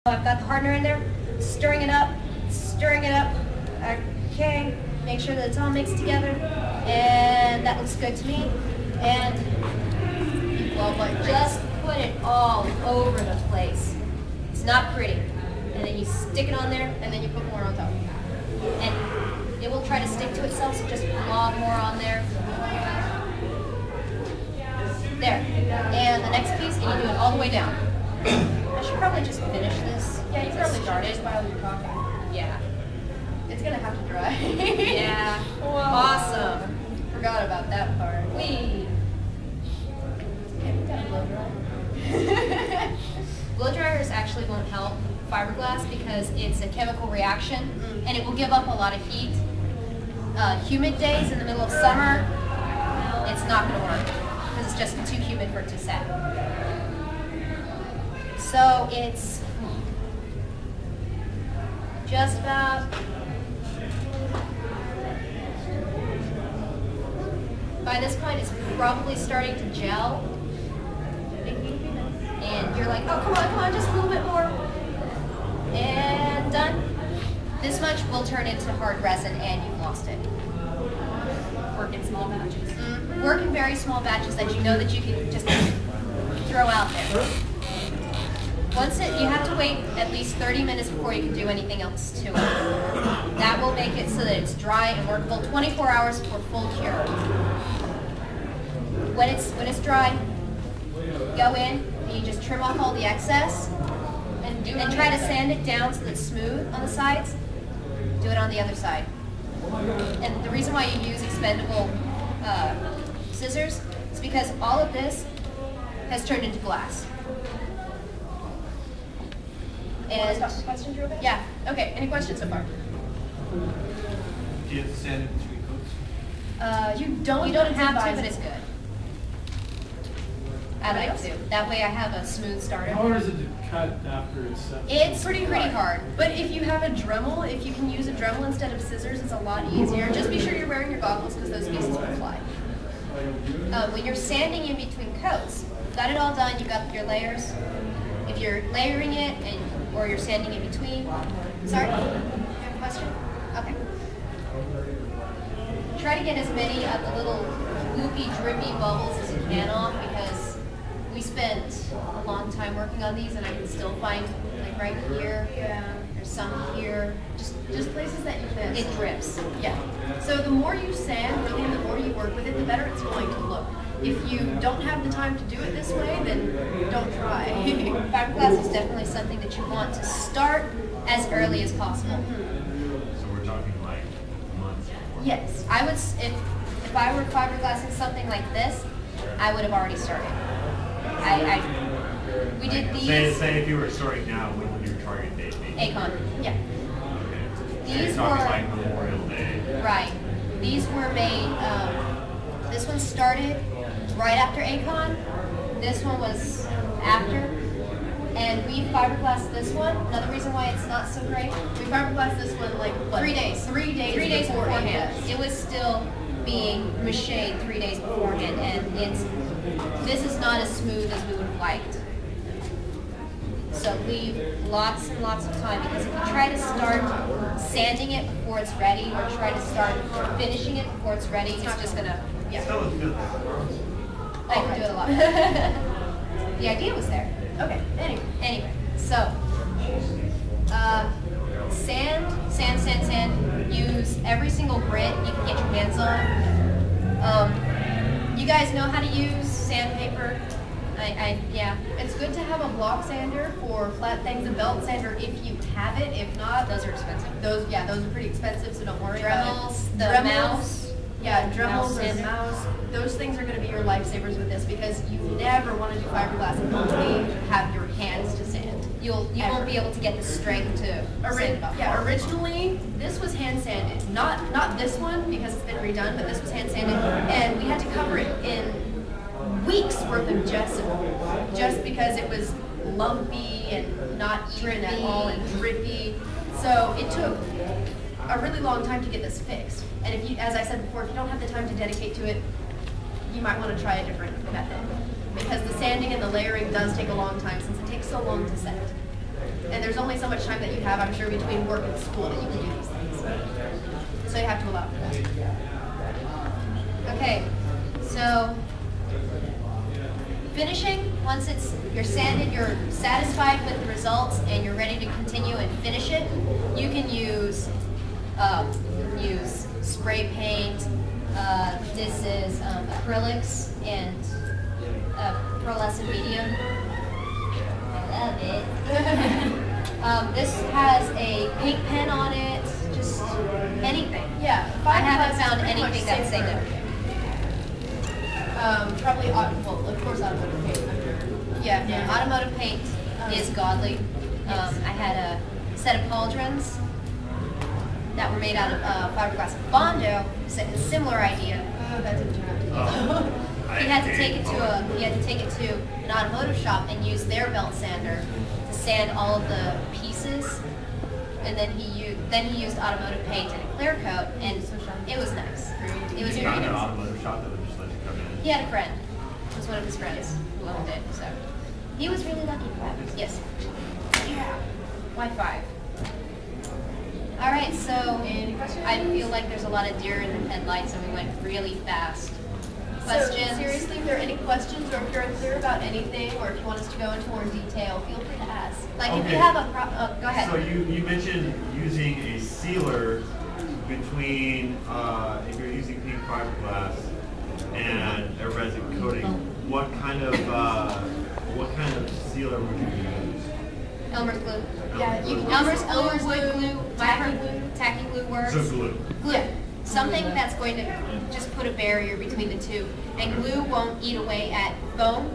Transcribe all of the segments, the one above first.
I've got the hardener in there, stirring it up. Okay, make sure that it's all mixed together, and that looks good to me. And just put it all over the place. It's not pretty. And then you stick it on there, and then you put more on top. And it will try to stick to itself, so just blob more on there. There. And the next piece, and you do it all the way down. I should probably just finish this. Yeah, you probably started while you're talking. Yeah. It's gonna have to dry. Yeah. Whoa. Awesome. Forgot about that part. Whee. Okay, we got a blow dry. Blow dryers actually won't help fiberglass because it's a chemical reaction and it will give up a lot of heat. Humid days in the middle of summer, it's not going to work because it's just too humid for it to set. So it's just about by this point it's probably starting to gel. And you're like, oh, come on, just a little bit more. And done. This much will turn into hard resin and you've lost it. Work in small batches. Work in very small batches that you know that you can just throw out there. You have to wait at least 30 minutes before you can do anything else to it. That will make it so that it's dry and workable 24 hours for full cure. When it's dry, go in and you just trim off all the excess and try to sand it down so that it's smooth on the sides. Do it on the other side. And the reason why you use expendable scissors is because all of this has turned into glass. And questions real quick? yeah, okay. Any questions so far? Do you have to sand it between coats? You don't have to, but it's good. I like to. That way I have a smooth starter. How hard is it to cut after it's set? It's pretty hard. But if you have a Dremel, if you can use a Dremel instead of scissors, it's a lot easier. Just be sure you're wearing your goggles because those pieces will fly. When you're sanding in between coats, got it all done, you got your layers. If you're layering it or you're sanding in between. Sorry? You have a question? Okay. Try to get as many of the little loopy, drippy bubbles as you can off because we spent a long time working on these and I can still find like right here. Yeah. There's some here. Just places that you miss. It drips. Yeah. So the more you sand, really, and the more you work with it, the better it's going to look. If you don't have the time to do it this way, then don't try. Fiberglass is definitely something that you want to start as early as possible. So we're talking like months before. Yes, I would. If I were fiberglassing something like this, I would have already started. We did these. Say if you were starting now, when would your target date be? Ikkicon. Yeah. Okay. So These you're talking were like Memorial Day. right. These were made. This one started right after Ikkicon. This one was after. And we fiberglassed this one. Another reason why it's not so great. We fiberglassed this one like what? 3 days. 3 days. 3 days before beforehand. Ikkicon. It was still being machéed 3 days beforehand, and this is not as smooth as we would have liked. So leave lots and lots of time because if you try to start sanding it before it's ready, or try to start finishing it before it's ready, it's just gonna Still looks good. I can do it a lot. The idea was there. Okay. Anyway, so sand. Use every single grit you can get your hands on. You guys know how to use sandpaper. Yeah. It's good to have a block sander for flat things, a belt sander if you have it. If not, Those are expensive. those are pretty expensive, so don't worry about Dremels, it. the mouse. Yeah, Mouse Dremels or sander. mouse. Those things are going to be your lifesavers with this because you never want to do fiberglass until you have your hands to sand. You won't be able to get the strength to sand it off. Yeah, originally this was hand sanded. Not this one because it's been redone, but this was hand sanded, and we had to cover it in weeks worth of gesso, just because it was lumpy and not even at all and drippy. So it took a really long time to get this fixed. And if you, as I said before, if you don't have the time to dedicate to it, you might want to try a different method because the sanding and the layering does take a long time since it takes so long to set. And there's only so much time that you have, I'm sure, between work and school that you can do these things. So you have to allow for that. Okay, so finishing, once you're sanded, you're satisfied with the results, and you're ready to continue and finish it, you can use spray paint. This is acrylics and pearlescent medium. I love it. This has a paint pen on it, just anything. Yeah, I haven't Fiberglass found is pretty much anything that's safe for safe. everything. Probably, well, of course, automotive paint. Yeah, Yeah, automotive paint is godly. I had a set of pauldrons that were made out of fiberglass bondo, similar idea. Oh, that didn't turn out to be. He had to take it to an automotive shop and use their belt sander to sand all of the pieces, and then he used automotive paint and a clear coat, and it was nice. It was You very found an nice. automotive shop that would just let you come in. He had a friend. It was one of his friends who owned it, so he was really lucky for that. Yes. Yeah. Wi-Fi. All right, so Any questions? I feel like there's a lot of deer in the headlights, and we went really fast. So, Questions? seriously, if there are any questions, or if you're unclear about anything, or if you want us to go into more detail, feel free to ask. Like if Okay. you have a go ahead. So you mentioned using a sealer between, if you're using pink fiberglass and a resin coating, what kind of sealer would you use? Elmer's glue. Yeah, you can Elmer's glue, wood glue, tacky glue works. So glue. Glue. Something that's going to just put a barrier between the two. And glue won't eat away at foam.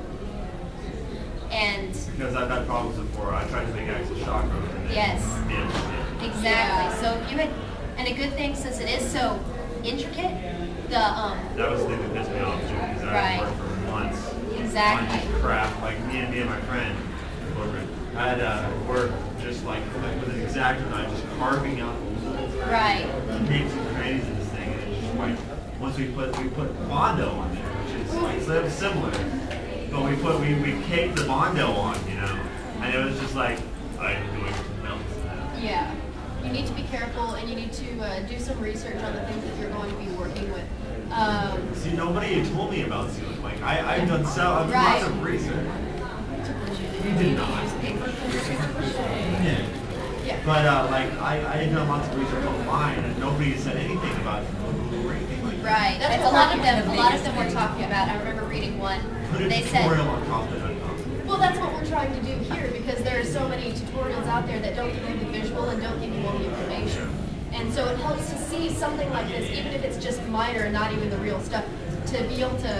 And Because I've had problems before. I tried to make axle shock rope and Yes. damaged it. exactly. Yeah. So if you had, and a good thing since it is so intricate, the That was the thing that pissed me off too, because I Right. worked for months Exactly. on crap. Like me and my friend, I had work just like with an X-Acto knife, just carving out the holes, right. nooks and crannies in this thing, and it's just like once we put Bondo on there, which is like similar, but we caked the Bondo on, and it was just like I doing melts. Yeah. You need to be careful, and you need to do some research on the things that you're going to be working with. See, nobody had told me about sealing. Like I've done lots Right. of research. You did not. Yeah. Yeah. But like I had done lots of research online, and nobody said anything about glue or anything like that. Right. That's And what a lot of we're them doing. were talking about. I remember reading one. Put a They said tutorial on Costa.com. Well, that's what we're trying to do here, because there are so many tutorials out there that don't give you the visual and don't give you all the information. And so it helps to see something like this, even if it's just minor and not even the real stuff, to be able to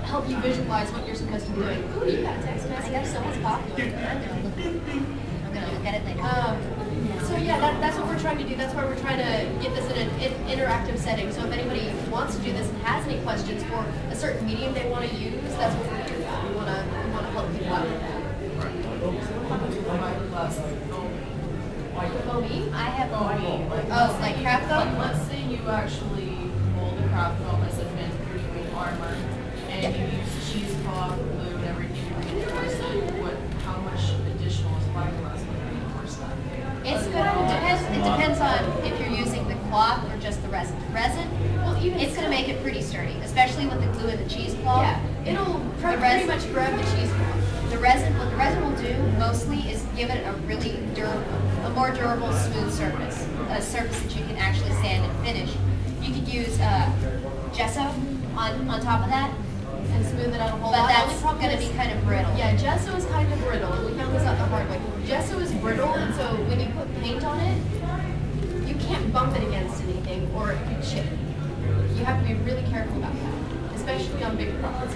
help you visualize what you're supposed to be doing. Ooh, you got a text message. I got someone's popular. I'm gonna look at it later. So yeah, that's what we're trying to do. That's why we're trying to get this in an interactive setting. So if anybody wants to do this and has any questions for a certain medium they want to use, that's what we're here for. We want to help people out with that. Foamy? I have Foamy. Oh, like craft foam? Let's say you actually mold a craft foam as a transfer armor, and you use cheesecloth, glue, and everything to reinforce it. How much additional is fiberglass going to reinforce that? It depends on if you're using the cloth or just the resin. Resin, Well, even it's gonna make it pretty sturdy, especially with the glue and the cheesecloth. yeah, it'll pretty resin- much grab the cheesecloth. What the resin will do mostly is give it a really more durable, smooth surface, a surface that you can actually sand and finish. You could use gesso on top of that, And smooth it out a whole but lot. that's Only problem gonna is- be kind of brittle. Yeah, gesso is kind of brittle. We found this out the hard way. Gesso is brittle, and so when you put paint on it, you can't bump it against anything or it could chip. You have to be really careful about that, especially on big products.